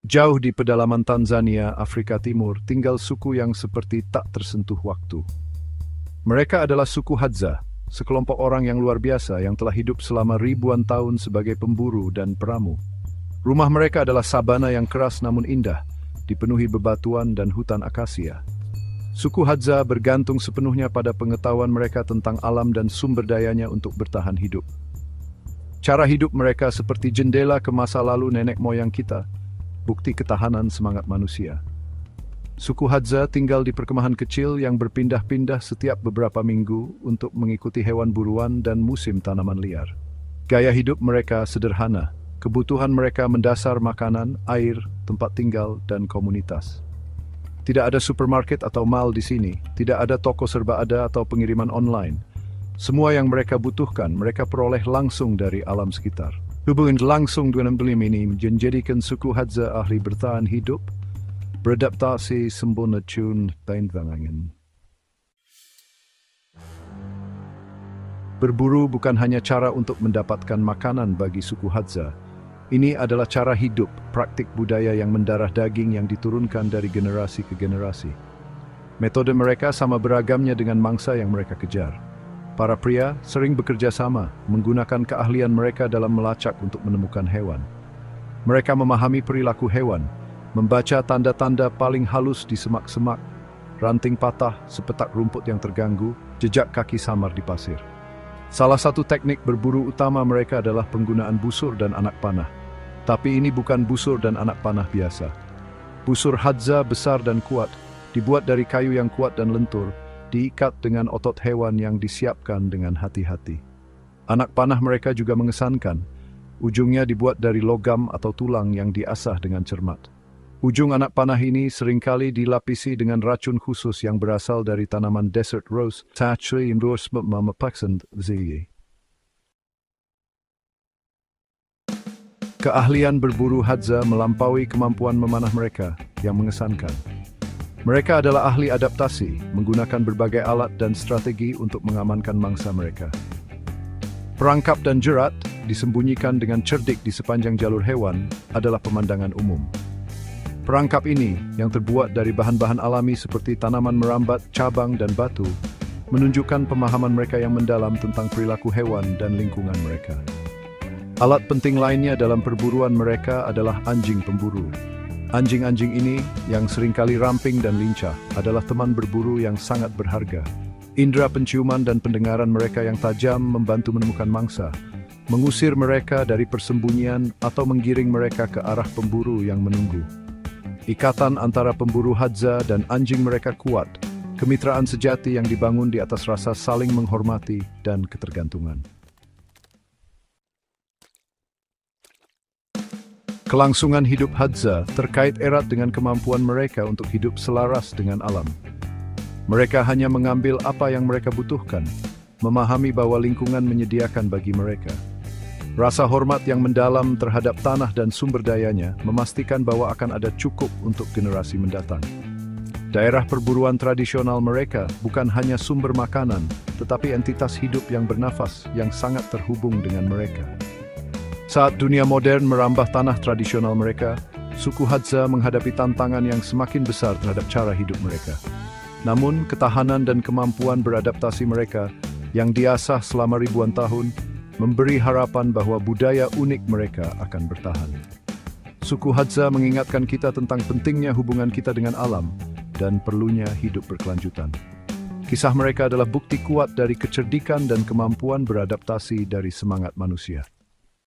Jauh di pedalaman Tanzania, Afrika Timur, tinggal suku yang seperti tak tersentuh waktu. Mereka adalah suku Hadza, sekelompok orang yang luar biasa yang telah hidup selama ribuan tahun sebagai pemburu dan peramu. Rumah mereka adalah sabana yang keras namun indah, dipenuhi bebatuan dan hutan akasia. Suku Hadza bergantung sepenuhnya pada pengetahuan mereka tentang alam dan sumber dayanya untuk bertahan hidup. Cara hidup mereka seperti jendela ke masa lalu nenek moyang kita, bukti ketahanan semangat manusia. Suku Hadza tinggal di perkemahan kecil yang berpindah-pindah setiap beberapa minggu untuk mengikuti hewan buruan dan musim tanaman liar. Gaya hidup mereka sederhana. Kebutuhan mereka mendasar makanan, air, tempat tinggal, dan komunitas. Tidak ada supermarket atau mall di sini, tidak ada toko serba ada atau pengiriman online. Semua yang mereka butuhkan, mereka peroleh langsung dari alam sekitar. Hubungan langsung dengan iklim ini menjadikan suku Hadza ahli bertahan hidup, beradaptasi sempurna cun tantangan. Berburu bukan hanya cara untuk mendapatkan makanan bagi suku Hadza. Ini adalah cara hidup, praktik budaya yang mendarah daging yang diturunkan dari generasi ke generasi. Metode mereka sama beragamnya dengan mangsa yang mereka kejar. Para pria sering bekerja sama, menggunakan keahlian mereka dalam melacak untuk menemukan hewan. Mereka memahami perilaku hewan, membaca tanda-tanda paling halus di semak-semak, ranting patah, sepetak rumput yang terganggu, jejak kaki samar di pasir. Salah satu teknik berburu utama mereka adalah penggunaan busur dan anak panah. Tapi ini bukan busur dan anak panah biasa. Busur Hadza besar dan kuat, dibuat dari kayu yang kuat dan lentur, diikat dengan otot hewan yang disiapkan dengan hati-hati. Anak panah mereka juga mengesankan. Ujungnya dibuat dari logam atau tulang yang diasah dengan cermat. Ujung anak panah ini seringkali dilapisi dengan racun khusus yang berasal dari tanaman desert rose. Keahlian berburu Hadza melampaui kemampuan memanah mereka yang mengesankan. Mereka adalah ahli adaptasi, menggunakan berbagai alat dan strategi untuk mengamankan mangsa mereka. Perangkap dan jerat, disembunyikan dengan cerdik di sepanjang jalur hewan, adalah pemandangan umum. Perangkap ini, yang terbuat dari bahan-bahan alami seperti tanaman merambat, cabang, dan batu, menunjukkan pemahaman mereka yang mendalam tentang perilaku hewan dan lingkungan mereka. Alat penting lainnya dalam perburuan mereka adalah anjing pemburu. Anjing-anjing ini, yang seringkali ramping dan lincah, adalah teman berburu yang sangat berharga. Indera penciuman dan pendengaran mereka yang tajam membantu menemukan mangsa, mengusir mereka dari persembunyian atau menggiring mereka ke arah pemburu yang menunggu. Ikatan antara pemburu Hadza dan anjing mereka kuat, kemitraan sejati yang dibangun di atas rasa saling menghormati dan ketergantungan. Kelangsungan hidup Hadza terkait erat dengan kemampuan mereka untuk hidup selaras dengan alam. Mereka hanya mengambil apa yang mereka butuhkan, memahami bahwa lingkungan menyediakan bagi mereka. Rasa hormat yang mendalam terhadap tanah dan sumber dayanya memastikan bahwa akan ada cukup untuk generasi mendatang. Daerah perburuan tradisional mereka bukan hanya sumber makanan, tetapi entitas hidup yang bernafas yang sangat terhubung dengan mereka. Saat dunia modern merambah tanah tradisional mereka, suku Hadza menghadapi tantangan yang semakin besar terhadap cara hidup mereka. Namun, ketahanan dan kemampuan beradaptasi mereka yang diasah selama ribuan tahun memberi harapan bahwa budaya unik mereka akan bertahan. Suku Hadza mengingatkan kita tentang pentingnya hubungan kita dengan alam dan perlunya hidup berkelanjutan. Kisah mereka adalah bukti kuat dari kecerdikan dan kemampuan beradaptasi dari semangat manusia.